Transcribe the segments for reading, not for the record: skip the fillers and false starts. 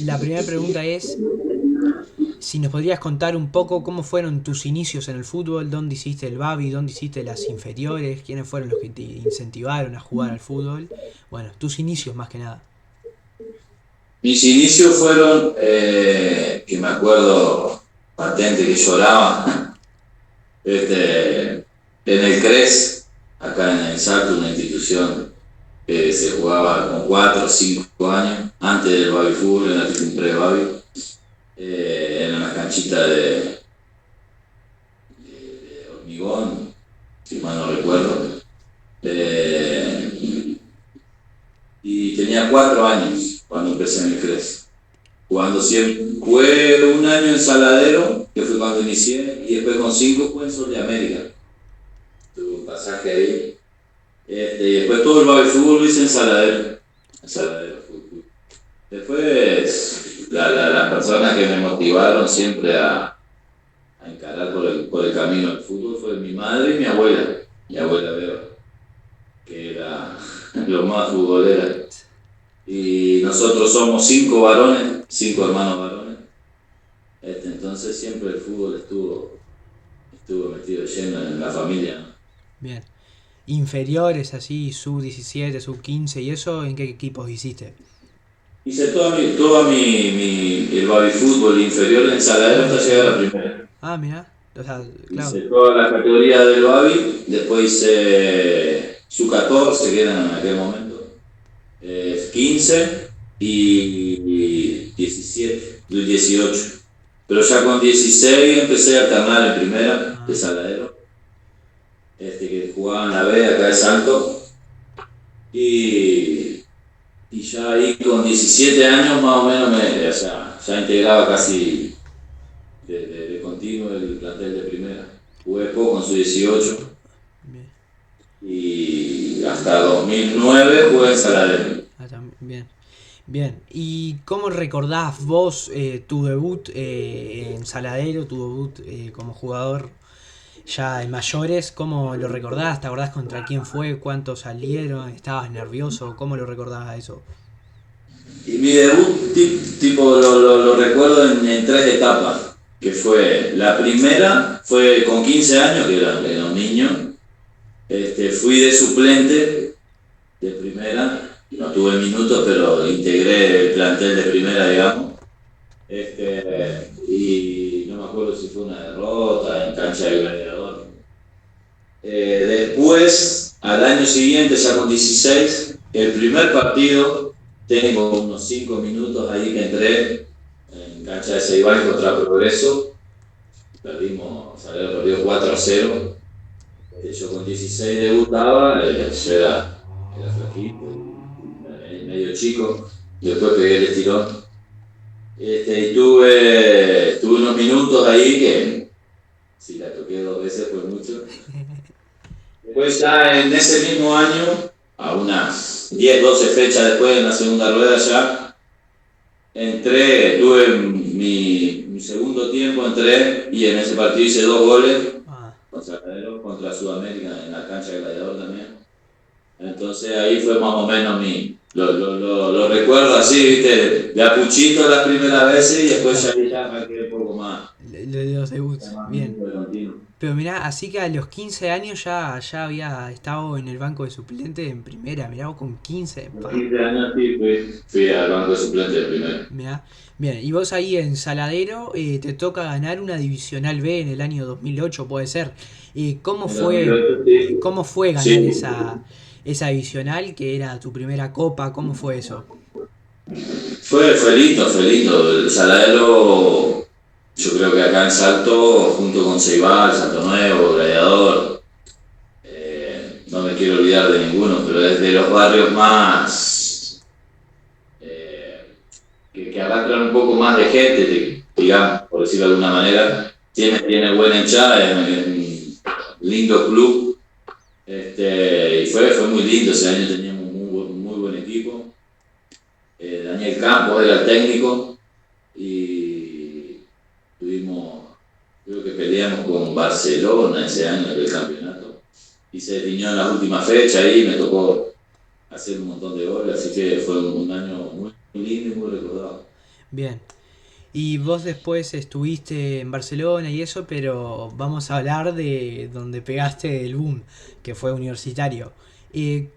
La primera pregunta es si nos podrías contar un poco cómo fueron tus inicios en el fútbol, dónde hiciste el Babi, dónde hiciste las inferiores, quiénes fueron los que te incentivaron a jugar al fútbol. Bueno, tus inicios más que nada. Mis inicios fueron, que me acuerdo patente que lloraba, en el CRES, acá en el Salto, una institución que se jugaba con 4 o 5 años, antes del baby fútbol, en la pre-baby, en una canchita de hormigón, si mal no recuerdo. Y tenía 4 años cuando empecé en el CRES. Jugando siempre. Jugué un año en Saladero, que fue cuando inicié, y después con 5 jugué en Sol de América. Tuve un pasaje ahí. Y después todo el baby fútbol lo hice en Saladero. En Saladero fútbol. Después, las personas que me motivaron siempre a encarar por el camino del fútbol fue mi madre y mi abuela Beba, que era lo más futbolera. Y nosotros somos 5 varones, 5 hermanos varones. Entonces siempre el fútbol estuvo metido lleno en la familia, ¿no? Bien. Inferiores así, sub 17 sub 15 y eso, ¿en qué equipos hiciste? Hice el baby fútbol inferior en Saladero hasta llegar a la primera. Ah, mira. O sea, claro. Hice toda la categoría del baby, después hice su 14 que eran en aquel momento, 15 y 17, 18. Pero ya con 16 empecé a alternar en primera de Ah, Saladero, que jugaba en la B acá de Salto. Y, y ya ahí con 17 años más o menos ya integraba casi de continuo el plantel de primera. Jugué poco en su 18 bien. y hasta 2009 jugué en Saladero. Ah, bien. Bien. ¿Y cómo recordás vos tu debut en Saladero, tu debut como jugador ya en mayores? ¿Cómo lo recordás? ¿Te acordás contra quién fue? ¿Cuántos salieron? ¿Estabas nervioso? ¿Cómo lo recordás eso? Y mi debut tipo lo recuerdo en 3 etapas, que fue la primera, fue con 15 años, que era un niño. Fui de suplente de primera, no tuve minutos, pero integré el plantel de primera, digamos. Y no me acuerdo si fue una derrota en cancha de gladiador. Después, al año siguiente, ya con 16, el primer partido, tengo unos 5 minutos ahí que entré en cancha de Ceibal contra Progreso. Salerno perdió 4-0. Yo con 16 debutaba, yo era flaquito, medio chico. Después pegué el estirón. Y tuve unos minutos ahí que, si la toqué 2 veces, fue mucho. Después ya en ese mismo año, a unas 10, 12 fechas después, en la segunda rueda ya, tuve mi segundo tiempo, entré y en ese partido hice 2 goles Ah, contra Sudamérica en la cancha de Gladiador también. Entonces ahí fue más o menos lo recuerdo así, viste, de a puchito las primeras veces y después claro. ya arranqué un poco más, Los debuts. más Bien. minutos de continuo. Pero mirá, así que a los 15 años ya había estado en el banco de suplente en primera. Mirá vos con 15. A los Pa. 15 años sí fui al banco de suplente de primero. Mirá. Bien, y vos ahí en Saladero te toca ganar una Divisional B en el año 2008, puede ser. En 2008 cómo fue ganar sí. esa Divisional que era tu primera copa? ¿Cómo fue eso? Fue lindo, fue lindo. El Saladero, yo creo que acá en Salto, junto con Ceibal, Salto Nuevo, Gladiador, no me quiero olvidar de ninguno, pero es de los barrios más eh, que arrastran un poco más de gente, digamos, por decirlo de alguna manera. Tiene buena hinchada, es un lindo club. Y fue muy lindo. Ese año teníamos un muy buen equipo. Daniel Campos era el técnico y creo que peleamos con Barcelona ese año del campeonato y se definió en la última fecha y me tocó hacer un montón de goles, así que fue un año muy muy lindo y muy recordado. Bien. Y vos después estuviste en Barcelona y eso, pero vamos a hablar de donde pegaste el boom, que fue Universitario.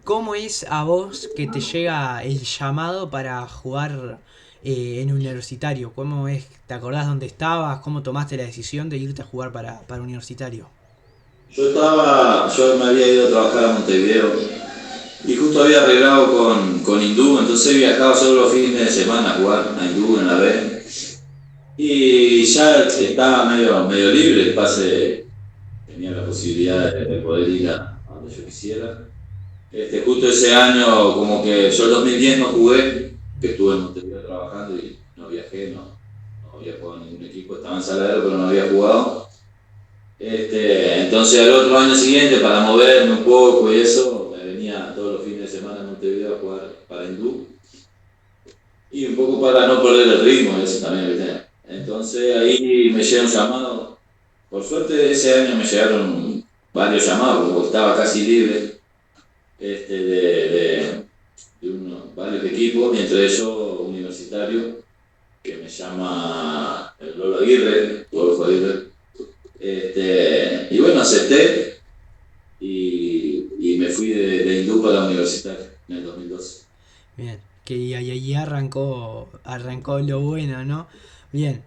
¿Cómo es a vos que te llega el llamado para jugar en Universitario? ¿Cómo es? ¿Te acordás dónde estabas? ¿Cómo tomaste la decisión de irte a jugar para Universitario? Yo me había ido a trabajar a Montevideo y justo había arreglado con Hindú, entonces viajaba solo los fines de semana a jugar a Hindú en la B. Y ya estaba medio libre el pase, tenía la posibilidad de poder ir a donde yo quisiera. Justo ese año, como que yo el 2010 no jugué, que estuve en Montevideo trabajando y no viajé, no había jugado en ningún equipo, estaba en Saladero pero no había jugado. Entonces al otro año siguiente, para moverme un poco y eso, me venía todos los fines de semana a Montevideo a jugar para Hindú. Y un poco para no perder el ritmo, eso también, ¿viste? Entonces ahí me llega un llamado. Por suerte ese año me llegaron varios llamados, porque estaba casi libre de varios equipos, y entre ellos Universitario, que me llama el Lolo Aguirre, Rodolfo Aguirre. Y bueno, acepté y me fui de Hindú para la Universitario en el 2012. Bien, que ahí arrancó lo bueno, ¿no? Bien.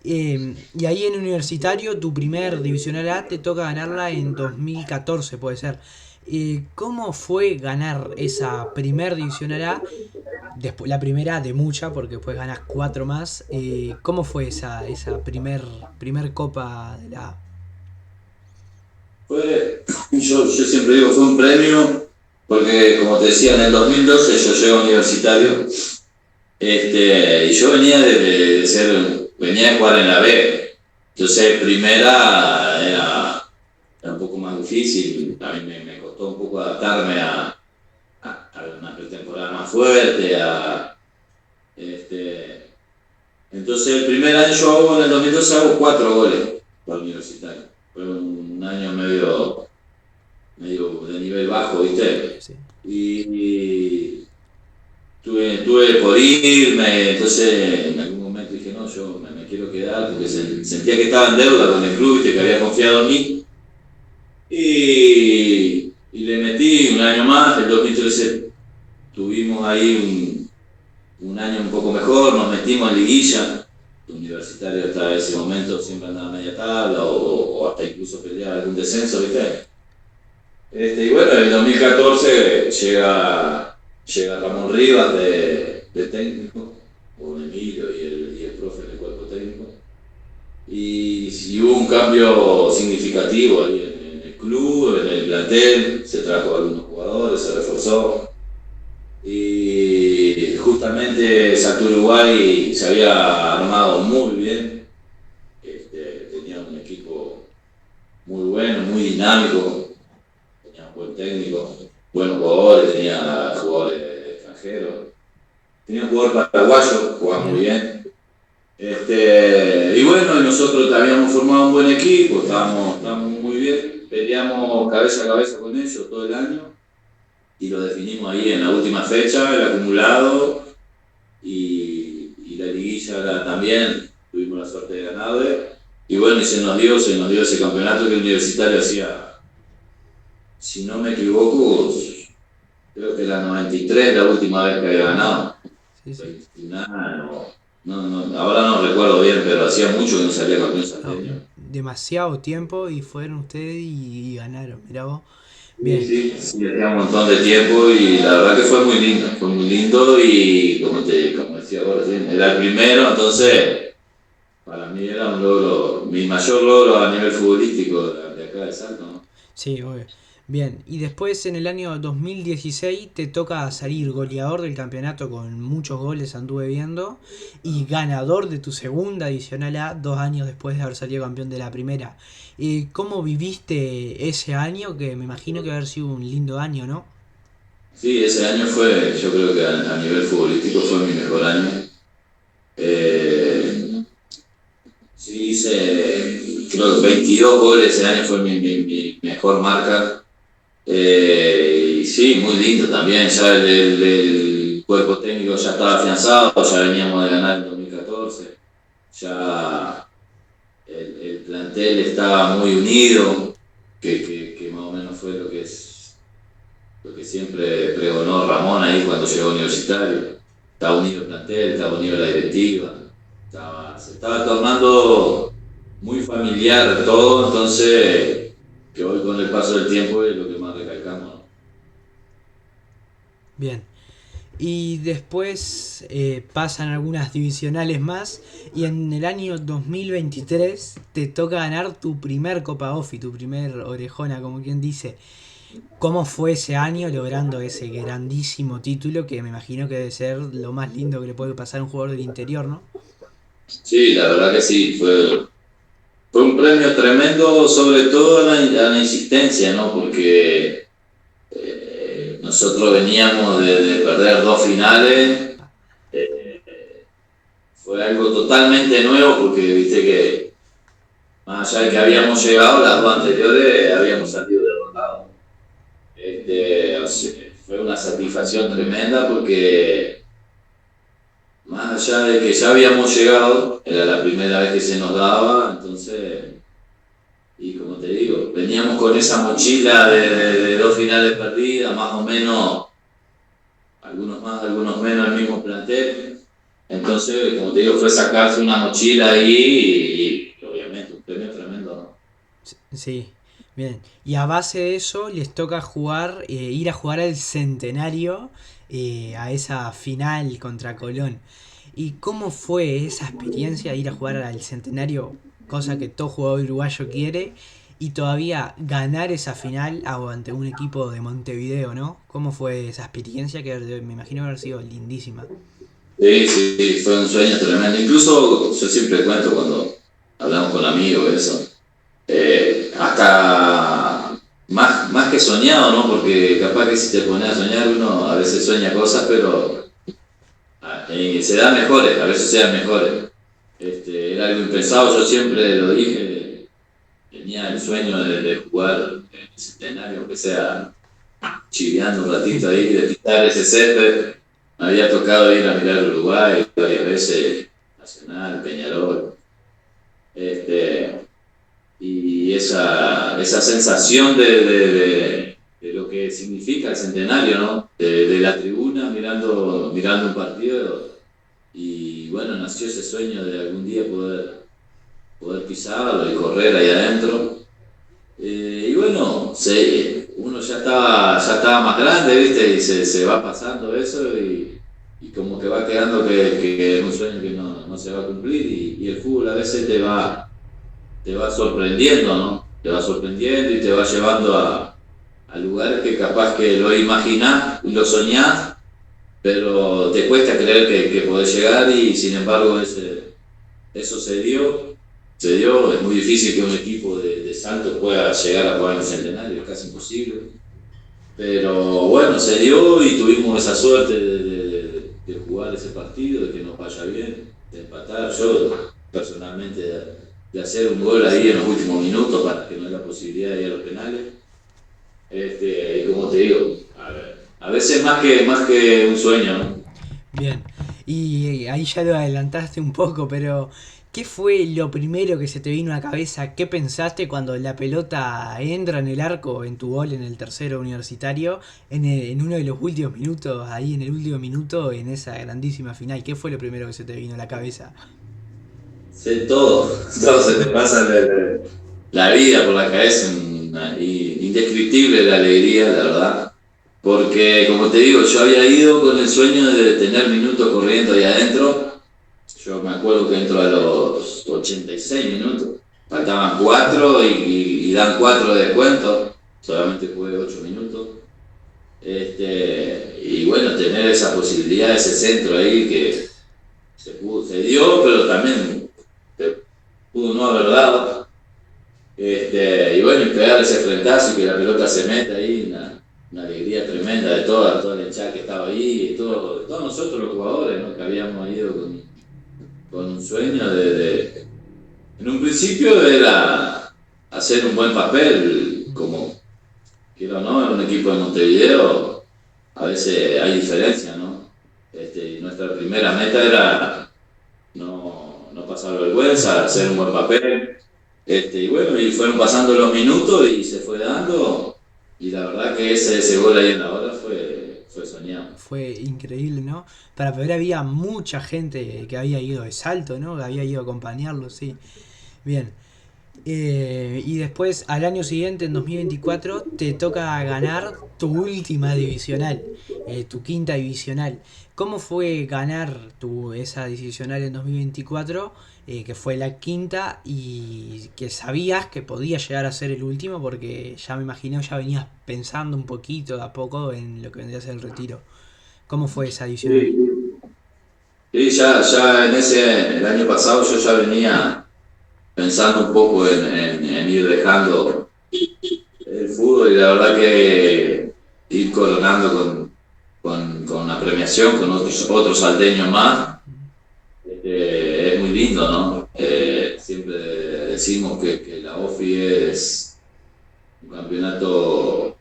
Y ahí en Universitario, tu primer Divisional A te toca ganarla en 2014, puede ser. ¿Cómo fue ganar esa primer Divisional A? Después, la primera de mucha, porque después ganas cuatro más. ¿Cómo fue esa primer Copa de la A? Yo siempre digo, fue un premio, porque como te decía, en el 2012 yo llego a Universitario, y yo venía de jugar en la B, entonces primera era un poco más difícil, a mí me costó un poco adaptarme a una pretemporada más fuerte, este, entonces el primer año en el 2012 hago 4 goles para el Universitario, fue un año medio de nivel bajo, ¿viste? Sí. Y tuve por irme, entonces en algún momento dije, no, yo me quiero quedar porque sentía que estaba en deuda con el club, ¿viste? Que había confiado en mí. Y le metí un año más, el 2013 tuvimos ahí un año un poco mejor, nos metimos en liguilla. El Universitario hasta ese momento siempre andaba a media tabla o hasta incluso peleaba algún descenso, ¿viste? Y bueno, en el 2014 llega Ramón Rivas de técnico, con Emilio y el profe del cuerpo técnico. Y hubo un cambio significativo ahí en el club, en el plantel, se trajo algunos jugadores, se reforzó. Y justamente Salto Uruguay se había armado muy bien, tenía un equipo muy bueno, muy dinámico, tenía un buen técnico, buenos jugadores, tenía jugadores extranjeros, tenía un jugador paraguayo, jugaba muy bien. Y bueno, y nosotros habíamos formado un buen equipo, estábamos muy bien, peleamos cabeza a cabeza con ellos todo el año y lo definimos ahí en la última fecha, el acumulado y la liguilla también, tuvimos la suerte de ganar. Y bueno, y se nos dio ese campeonato que el Universitario hacía, si no me equivoco, creo que la 93 la última vez que había ganado. Sí, sí. Ahora no recuerdo bien, pero hacía mucho que no salía campeón No, salteño. demasiado tiempo y fueron ustedes y ganaron, mirá vos. Sí, Bien. sí, hacía un montón de tiempo y la verdad que fue muy lindo y como decía ahora, sí, era el primero, entonces para mí era un logro, mi mayor logro a nivel futbolístico de acá de Salto, ¿no? Sí, obvio. Bien, y después en el año 2016 te toca salir goleador del campeonato con muchos goles, anduve viendo, y ganador de tu segunda adicional A 2 años después de haber salido campeón de la primera. ¿Cómo viviste ese año? Que me imagino que haber sido un lindo año, ¿no? Sí, ese año fue, yo creo que a nivel futbolístico fue mi mejor año. Eh, sí, creo que 22 goles ese año fue mi mejor marca. Y sí, muy lindo también, ya el cuerpo técnico ya estaba afianzado, ya veníamos de ganar en 2014, ya el plantel estaba muy unido, que más o menos fue lo que siempre pregonó Ramón ahí cuando llegó a Universitario. Estaba unido el plantel, estaba unido la directiva, se estaba tornando muy familiar todo, entonces que hoy con el paso del tiempo es lo que más recalcamos. Bien. Y después pasan algunas divisionales más y en el año 2023 te toca ganar tu primer Copa Ofi, tu primer orejona, como quien dice. ¿Cómo fue ese año logrando ese grandísimo título que me imagino que debe ser lo más lindo que le puede pasar a un jugador del interior, ¿no? Sí, la verdad que sí, fue un premio tremendo, sobre todo a la insistencia, ¿no? Porque nosotros veníamos de perder dos finales, fue algo totalmente nuevo porque viste que más allá de que habíamos llegado, las dos anteriores habíamos salido derrotados. O sea, fue una satisfacción tremenda porque más allá de que ya habíamos llegado, era la primera vez que se nos daba, entonces, y como te digo, veníamos con esa mochila de dos finales perdidas, más o menos, algunos más, algunos menos, el mismo plantel. Entonces, como te digo, fue sacarse una mochila ahí y obviamente un premio tremendo, ¿no? Sí, bien. Y a base de eso les toca jugar, ir a jugar al Centenario, a esa final contra Colón. ¿Y cómo fue esa experiencia de ir a jugar al Centenario? Cosa que todo jugador uruguayo quiere. Y todavía ganar esa final ante un equipo de Montevideo, ¿no? ¿Cómo fue esa experiencia que me imagino haber sido lindísima? Sí, sí, fue un sueño tremendo. Incluso yo siempre cuento cuando hablamos con amigos eso. Hasta más que soñado, ¿no? Porque capaz que si te pones a soñar uno a veces sueña cosas, pero se dan mejores, a veces se dan mejores. Era algo impensado, yo siempre lo dije, tenía el sueño de jugar en el Centenario, aunque sea chiviando un ratito ahí, de pisar ese césped. Me había tocado ir a mirar Uruguay varias veces, Nacional, Peñarol. Y esa sensación de lo que significa el centenario, ¿no? De la tribuna mirando un partido y bueno, nació ese sueño de algún día poder pisarlo y correr ahí adentro. Y bueno, uno ya estaba más grande, ¿viste? Y se va pasando eso y como que va quedando que es un sueño que no se va a cumplir y el fútbol a veces te va sorprendiendo, ¿no? Te va sorprendiendo y te va llevando a lugares que capaz que lo imaginás, lo soñás, pero te cuesta creer que podés llegar y sin embargo eso se dio, es muy difícil que un equipo de Santos pueda llegar a jugar en el Centenario, es casi imposible, pero bueno, se dio y tuvimos esa suerte de jugar ese partido, de que nos vaya bien, de empatar, yo personalmente de hacer un gol ahí en los últimos minutos para que no haya posibilidad de ir a los penales. Y como te digo, a veces más que un sueño, ¿no? Bien, y ahí ya lo adelantaste un poco, pero ¿qué fue lo primero que se te vino a la cabeza? ¿Qué pensaste cuando la pelota entra en el arco, en tu gol, en el tercero universitario, en uno de los últimos minutos, ahí en el último minuto, en esa grandísima final? ¿Qué fue lo primero que se te vino a la cabeza? Todo se te pasa la vida por la cabeza, indescriptible la alegría, la verdad. Porque, como te digo, yo había ido con el sueño de tener minutos corriendo ahí adentro. Yo me acuerdo que entro a los 86 minutos. Faltaban 4 y dan 4 de descuento. Solamente jugué 8 minutos. Y bueno, tener esa posibilidad, ese centro ahí que se dio, pero también pudo no haber dado. Y bueno, y pegar ese frentazo y que la pelota se meta ahí, una alegría tremenda de toda la hinchada que estaba ahí, de todos nosotros los jugadores, ¿no? Que habíamos ido con un sueño en un principio era hacer un buen papel, como quiero o no, en un equipo de Montevideo, a veces hay diferencia, ¿no? Nuestra primera meta era no pasar vergüenza, hacer un buen papel. Y bueno, y fueron pasando los minutos y se fue dando. Y la verdad que ese gol ahí en la hora fue soñado. Fue increíble, ¿no? Para ver había mucha gente que había ido de Salto, ¿no? Que había ido a acompañarlo, sí. Bien. Y después, al año siguiente, en 2024, te toca ganar tu última divisional, tu quinta divisional. ¿Cómo fue ganar esa divisional en 2024, que fue la quinta y que sabías que podía llegar a ser el último? Porque ya me imagino, ya venías pensando un poquito de a poco en lo que vendría a ser el retiro. ¿Cómo fue esa divisional? Sí, sí, ya el año pasado yo ya venía pensando un poco en ir dejando el fútbol y la verdad que ir coronando con una premiación, con otros salteños más, es muy lindo, ¿no? Siempre decimos que la OFI es un campeonato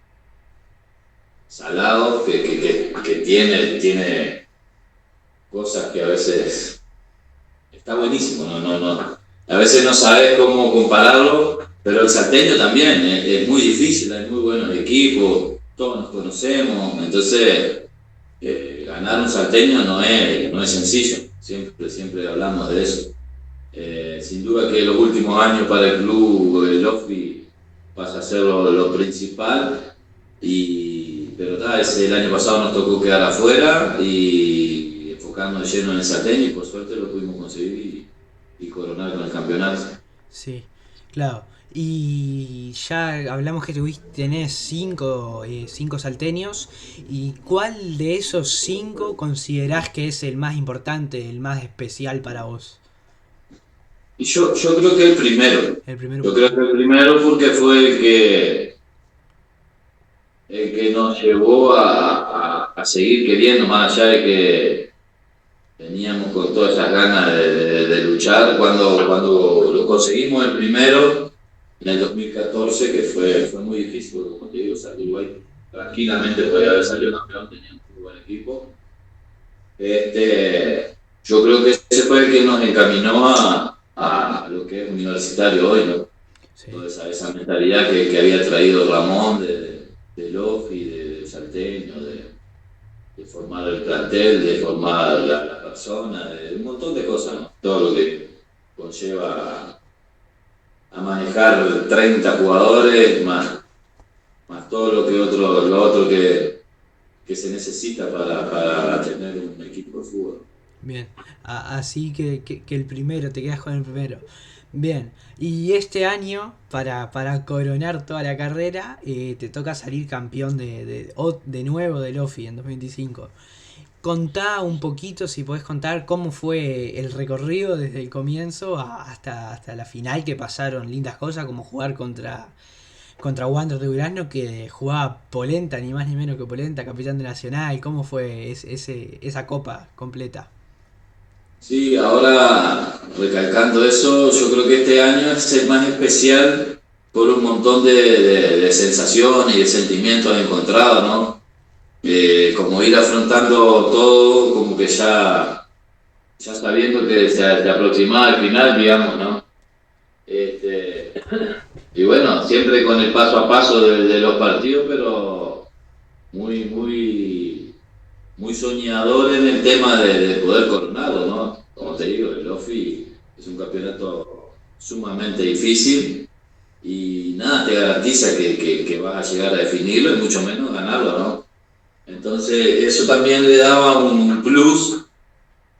salado, que tiene cosas que a veces está buenísimo, no. A veces no sabes cómo compararlo, pero el salteño también es muy difícil, hay muy buenos equipos, todos nos conocemos, entonces ganar un salteño no es sencillo, siempre hablamos de eso. Sin duda que los últimos años para el club, el OFI pasa a ser lo principal, pero el año pasado nos tocó quedar afuera y enfocarnos de lleno en el salteño y por suerte lo pudimos conseguir y coronar con el campeonato. Sí, claro. Y ya hablamos que tenés cinco salteños. ¿Y cuál de esos cinco considerás que es el más importante, el más especial para vos? Y yo creo que el primero, El primero, yo ¿por qué? creo que el primero porque fue el que nos llevó a seguir queriendo, más allá de que veníamos con todas esas ganas de luchar. Cuando lo conseguimos el primero, en el 2014, que fue muy difícil, porque como te digo, Uruguay tranquilamente podía haber salido campeón, tenía un muy buen equipo. Yo creo que ese fue el que nos encaminó a lo que es universitario hoy, ¿no? Sí, Toda esa mentalidad que había traído Ramón de Lofi, de Salteño, de formar el plantel, de formar la persona, de un montón de cosas, ¿no? Todo lo que conlleva a manejar 30 jugadores, más todo lo otro que se necesita para tener un equipo de fútbol. bien. Así que el primero, te quedas con el primero. Bien. Y este año, para coronar toda la carrera, te toca salir campeón de nuevo del OFI en 2025. Contá un poquito, si podés contar, cómo fue el recorrido desde el comienzo hasta la final, que pasaron lindas cosas, como jugar contra Wander de Durazno, que jugaba Polenta, ni más ni menos que Polenta, capitán de Nacional. ¿Cómo fue esa copa completa? Sí, ahora recalcando eso, yo creo que este año es el más especial por un montón de sensaciones y de sentimientos encontrados, ¿no? Como ir afrontando todo, como que ya sabiendo que se aproximaba al final, digamos, ¿no? Este, y bueno, siempre con el paso a paso de los partidos, pero muy soñador en el tema de poder coronarlo, ¿no? Como te digo, el OFI es un campeonato sumamente difícil y nada te garantiza que vas a llegar a definirlo y mucho menos ganarlo, ¿no? Entonces eso también le daba un plus,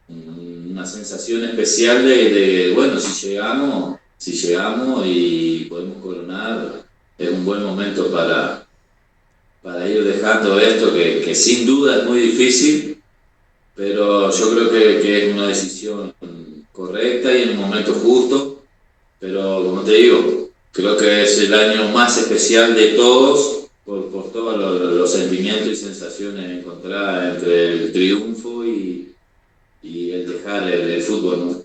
una sensación especial bueno, si llegamos y podemos coronar, es un buen momento para ir dejando esto que sin duda es muy difícil, pero yo creo que es una decisión correcta y en un momento justo, pero como te digo, creo que es el año más especial de todos por todos los sentimientos y sensaciones encontradas entre el triunfo y el dejar el fútbol, ¿no?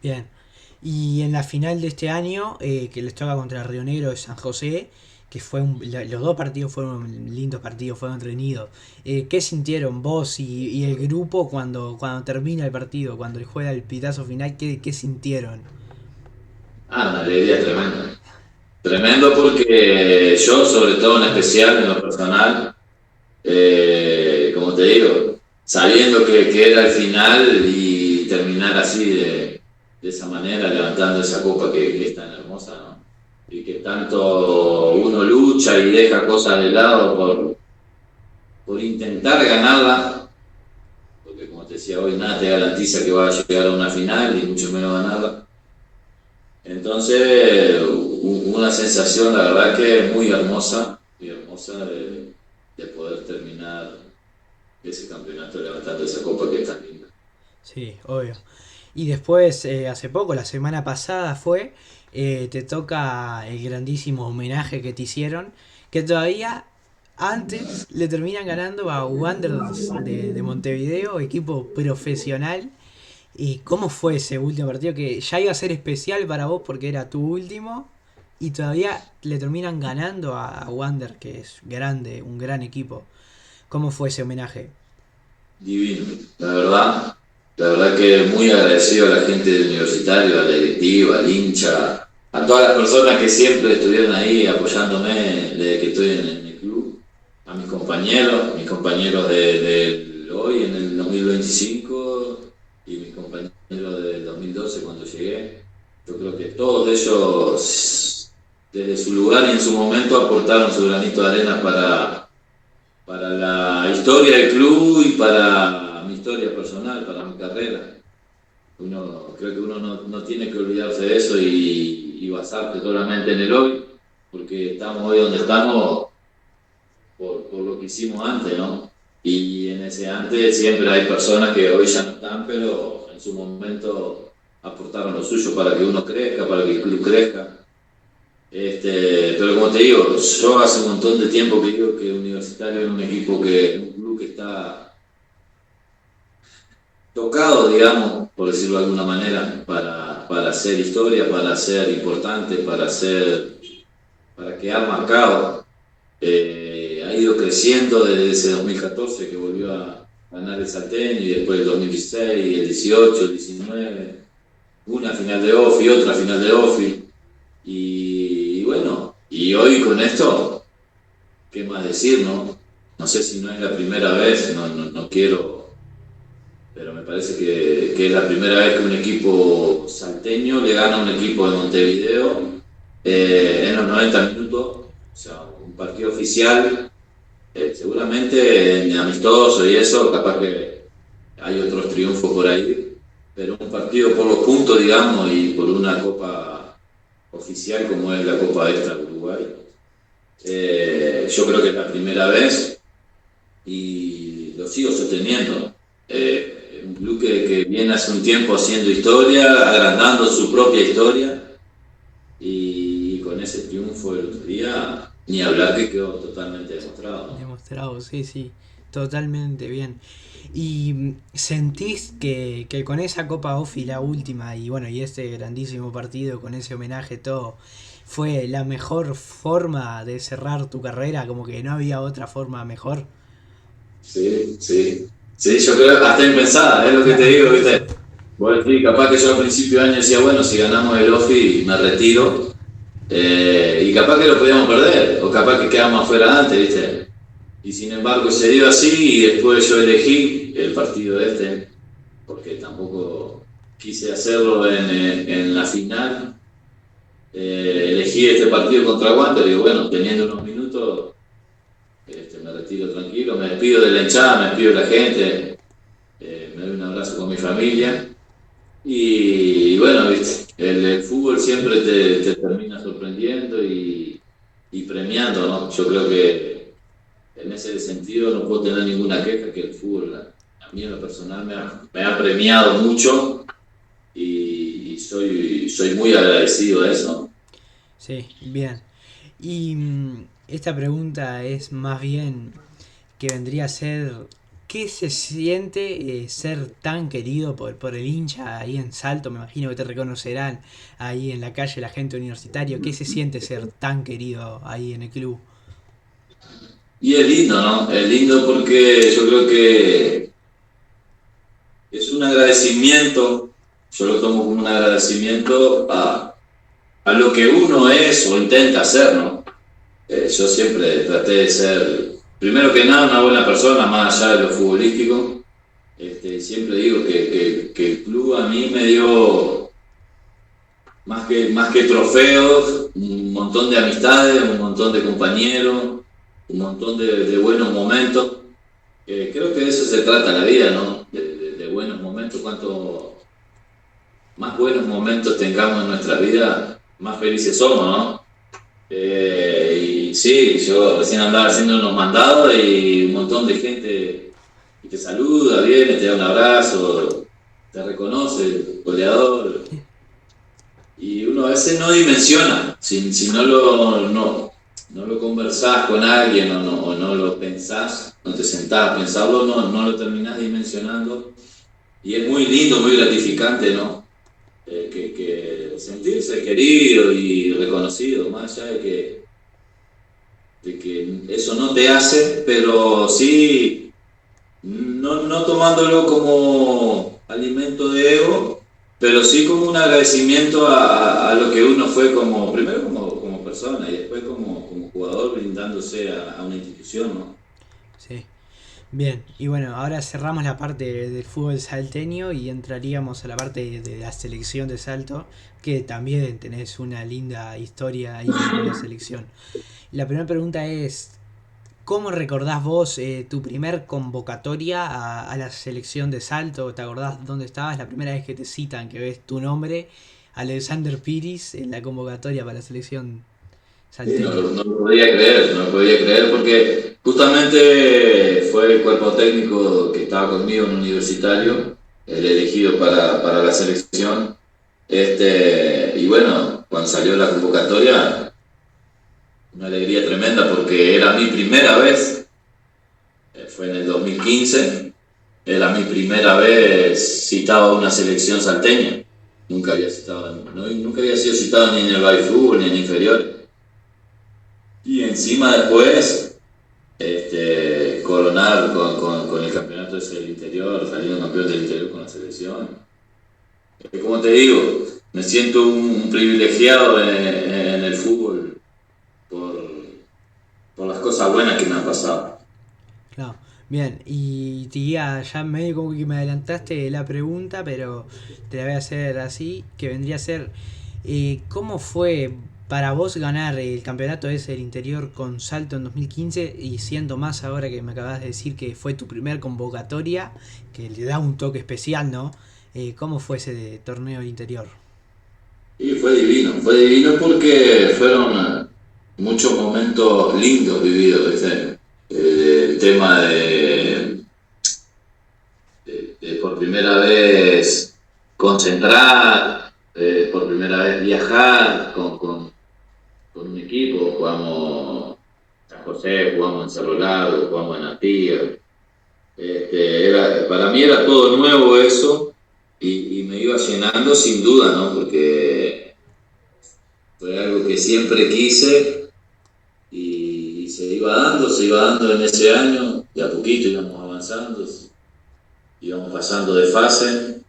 Bien. Y en la final de este año, que les toca contra Río Negro de San José, que fue los dos partidos fueron lindos partidos, fueron entretenidos. ¿Qué sintieron vos y el grupo cuando termina el partido, cuando juega el pitazo final? ¿Qué sintieron? Una alegría tremenda. Tremendo porque yo, sobre todo en especial, en lo personal, como te digo, sabiendo que era el final y terminar así de esa manera, levantando esa copa que es tan hermosa, ¿no? Y que tanto uno lucha y deja cosas de lado por intentar ganarla, porque como te decía hoy, nada te garantiza que vas a llegar a una final y mucho menos ganarla. Entonces, una sensación, la verdad que muy hermosa de poder terminar ese campeonato levantando esa copa que es tan linda. Sí, obvio. Y después, hace poco, la semana pasada fue, te toca el grandísimo homenaje que te hicieron, que todavía antes le terminan ganando a Wanderers de Montevideo, equipo profesional. ¿Y cómo fue ese último partido? Que ya iba a ser especial para vos porque era tu último. Y todavía le terminan ganando a Wander, que es grande, un gran equipo. ¿Cómo fue ese homenaje? Divino, la verdad que muy agradecido a la gente del universitario, a la directiva, al hincha, a todas las personas que siempre estuvieron ahí apoyándome desde que estoy en el club, a mis compañeros de hoy en el 2025 y mis compañeros del 2012 cuando llegué. Yo creo que todos ellos, desde su lugar y en su momento, aportaron su granito de arena para la historia del club y para mi historia personal, para mi carrera. Creo que uno no tiene que olvidarse de eso y basarse solamente en el hoy, porque estamos hoy donde estamos por lo que hicimos antes, ¿no? Y en ese antes siempre hay personas que hoy ya no están, pero en su momento aportaron lo suyo para que uno crezca, para que el club crezca. Pero como te digo, yo hace un montón de tiempo que digo que Universitario es un equipo un club que está tocado, digamos, por decirlo de alguna manera, para hacer historia, para ser importante, para quedar marcado. Ha ido creciendo desde ese 2014 que volvió a ganar el Salteño y después el 2016, el 18, el 19, una final de OFI, otra final de OFI. Y bueno, y hoy con esto, ¿qué más decir, no? No sé si no es la primera vez, no quiero, pero me parece que es la primera vez que un equipo salteño le gana a un equipo de Montevideo en los 90 minutos, o sea, un partido oficial, seguramente en amistoso y eso, capaz que hay otros triunfos por ahí, pero un partido por los puntos, digamos, y por una copa oficial como es la Copa Extra de Uruguay. Yo creo que es la primera vez y lo sigo sosteniendo. Un club que viene hace un tiempo haciendo historia, agrandando su propia historia y con ese triunfo el otro día, ni hablar que quedó totalmente demostrado, ¿no? Demostrado, sí, sí, totalmente bien. ¿Y sentís que con esa Copa Ofi, la última, y bueno, y este grandísimo partido, con ese homenaje, todo, fue la mejor forma de cerrar tu carrera? Como que no había otra forma mejor. Sí, sí. Sí, yo creo, hasta impensada, es lo que te Claro, digo, por eso. ¿viste? Bueno, sí, capaz que yo al principio de año decía, bueno, si ganamos el OFI me retiro, y capaz que lo podíamos perder, o capaz que quedamos afuera antes, ¿viste? Y sin embargo se dio así y después yo elegí el partido porque tampoco quise hacerlo en la final. Elegí este partido contra Wander y digo, bueno, teniendo unos minutos, me retiro tranquilo, me despido de la hinchada, me despido de la gente, me doy un abrazo con mi familia y bueno, ¿viste? El fútbol siempre te termina sorprendiendo y premiando, ¿no? Yo creo que en ese sentido no puedo tener ninguna queja, que el fútbol a mí en lo personal me ha premiado mucho y soy muy agradecido a eso. Sí, bien. Y esta pregunta es más bien que vendría a ser ¿Qué se siente ser tan querido por el hincha ahí en Salto? Me imagino que te reconocerán ahí en la calle la gente universitaria. ¿Qué se siente ser tan querido ahí en el club? Y es lindo, ¿no? Es lindo porque yo creo que es un agradecimiento, yo lo tomo como un agradecimiento a lo que uno es o intenta hacer, ¿no? Yo siempre traté de ser, primero que nada, una buena persona, más allá de lo futbolístico. Siempre digo que el club a mí me dio más que trofeos, un montón de amistades, un montón de compañeros, un montón de buenos momentos. Creo que de eso se trata la vida, ¿no? De buenos momentos. Cuanto más buenos momentos tengamos en nuestra vida, más felices somos, ¿no? Y sí, yo recién andaba haciendo unos mandados y un montón de gente que te saluda, viene, te da un abrazo, te reconoce, el goleador. Y uno a veces no dimensiona, si no lo conversás con alguien o no lo pensás, no te sentás a pensarlo, no lo terminás dimensionando. Y es muy lindo, muy gratificante, ¿no? Que sentirse querido y reconocido, más allá de que eso no te hace, pero sí, no tomándolo como alimento de ego, pero sí como un agradecimiento a lo que uno fue como, primero como persona y después como jugador brindándose a una institución, ¿no? Sí. Bien, y bueno, ahora cerramos la parte del fútbol salteño y entraríamos a la parte de la selección de salto, que también tenés una linda historia ahí con la selección. La primera pregunta es, ¿cómo recordás vos tu primer convocatoria a la selección de salto? ¿Te acordás dónde estabas? La primera vez que te citan, que ves tu nombre, Alexander Piris, en la convocatoria para la selección Sí, salteña. no lo podía creer, no lo podía creer porque justamente fue el cuerpo técnico que estaba conmigo en universitario, el elegido para la selección. Y bueno, cuando salió la convocatoria, una alegría tremenda porque era mi primera vez, fue en el 2015, era mi primera vez citado a una selección salteña. Nunca había citado, nunca había sido citado ni en el baby fútbol ni en inferior. Y encima después coronar con el campeonato ese del interior, saliendo campeón del interior con la selección. Como te digo, me siento un privilegiado en el fútbol por, por las cosas buenas que me han pasado. Claro, bien, y tía, ya medio como que me adelantaste la pregunta, pero te la voy a hacer así, que vendría a ser, ¿cómo fue para vos ganar el campeonato ese del interior con Salto en 2015 y siendo más ahora que me acabas de decir que fue tu primer convocatoria, que le da un toque especial, ¿no? ¿Cómo fue ese torneo del interior? Y fue divino porque fueron muchos momentos lindos vividos, ¿viste? El tema de por primera vez concentrar, por primera vez viajar con un equipo, jugamos en San José, jugamos en Cerro Largo, jugamos en Artigas. Para mí era todo nuevo eso y me iba llenando sin duda, ¿no? Porque fue algo que siempre quise y se iba dando en ese año, de a poquito íbamos avanzando, íbamos pasando de fase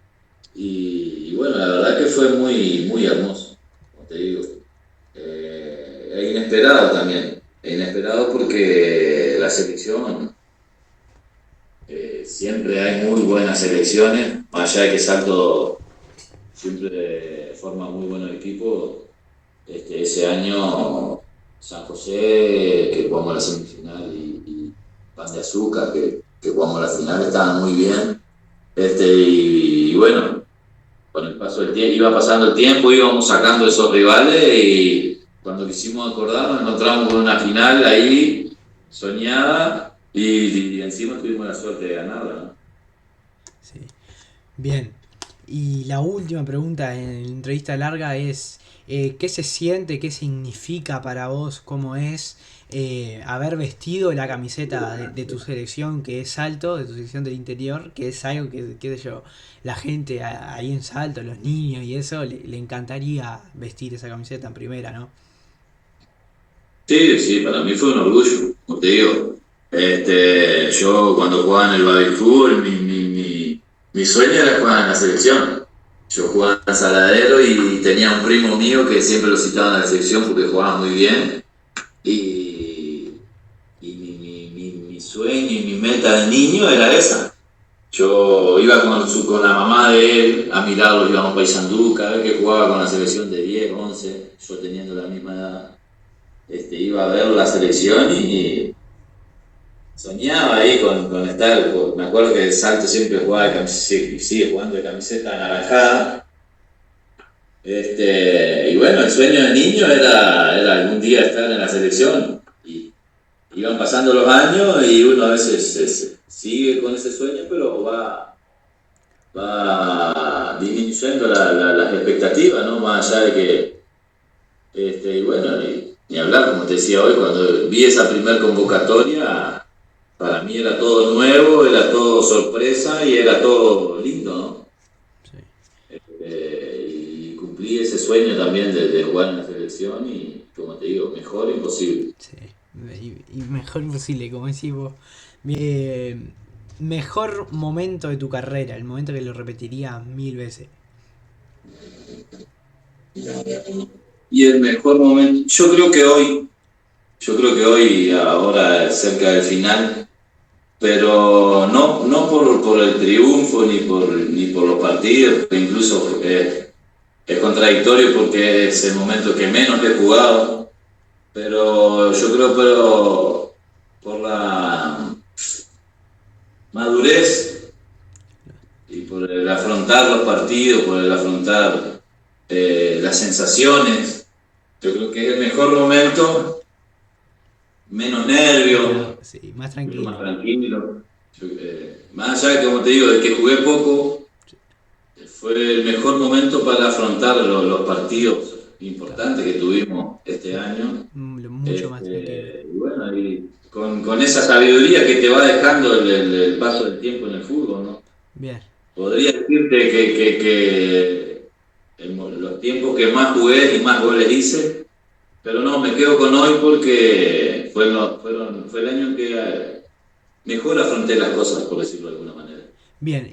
y bueno, la verdad que fue muy hermoso, como te digo. E inesperado también, e inesperado porque la selección, siempre hay muy buenas selecciones, más allá de que Salto siempre forma muy buenos equipos. Ese año San José, que jugamos la semifinal, y Pan de Azúcar, que jugamos la final, estaban muy bien. Y bueno, con el paso del tiempo, iba pasando el tiempo, íbamos sacando esos rivales y cuando quisimos acordar nos encontramos con una final ahí soñada y encima tuvimos la suerte de ganarla, ¿no? Sí. Bien. Y la última pregunta en la entrevista larga es, ¿qué se siente, qué significa para vos, cómo es haber vestido la camiseta de tu selección, que es Salto, de tu selección del interior, que es algo que, qué sé yo, la gente ahí en Salto, los niños y eso, le encantaría vestir esa camiseta en primera, ¿no? Sí, sí, para mí fue un orgullo, como te digo. Yo cuando jugaba en el baby fútbol, mi sueño era jugar en la selección. Yo jugaba en Saladero y tenía un primo mío que siempre lo citaba en la selección porque jugaba muy bien. Y, mi sueño y mi meta de niño era esa. Yo iba con la mamá de él, a mirarlo, íbamos a Paysandú, cada vez que jugaba con la selección de 10, 11, yo teniendo la misma edad, iba a ver la selección y soñaba ahí con estar. Me acuerdo que el Salto siempre jugaba de camiseta, sigue jugando de camiseta anaranjada. Y bueno, el sueño de niño era algún día estar en la selección. Y iban pasando los años y uno a veces sigue con ese sueño, pero va disminuyendo las expectativas, ¿no? Más allá de que, y bueno, ni hablar, como te decía hoy, cuando vi esa primer convocatoria, para mí era todo nuevo, era todo sorpresa y era todo lindo, ¿no? Sí, Y cumplí ese sueño también de jugar en la selección y, como te digo, mejor imposible. sí. Y mejor imposible, como decís vos. Eh, Mejor momento de tu carrera, el momento que lo repetiría mil veces. Y el mejor momento, yo creo que hoy, ahora cerca del final, pero no por el triunfo ni por los partidos, que incluso es contradictorio porque es el momento que menos he jugado, pero yo creo por la madurez y por el afrontar los partidos, por el afrontar las sensaciones, yo creo que es el mejor momento, menos nervios, Sí, más mucho más tranquilo. tranquilo. Más allá de, como te digo, de que jugué poco, fue el mejor momento para afrontar los partidos Claro, importantes que tuvimos este sí, año. mucho más tranquilo. Y bueno, y con esa sabiduría que te va dejando el paso del tiempo en el fútbol, ¿no? Bien, Podría decirte que los tiempos que más jugué y más goles hice, pero no, me quedo con hoy porque fue el año en que mejor afronté las cosas, por decirlo de alguna manera. bien.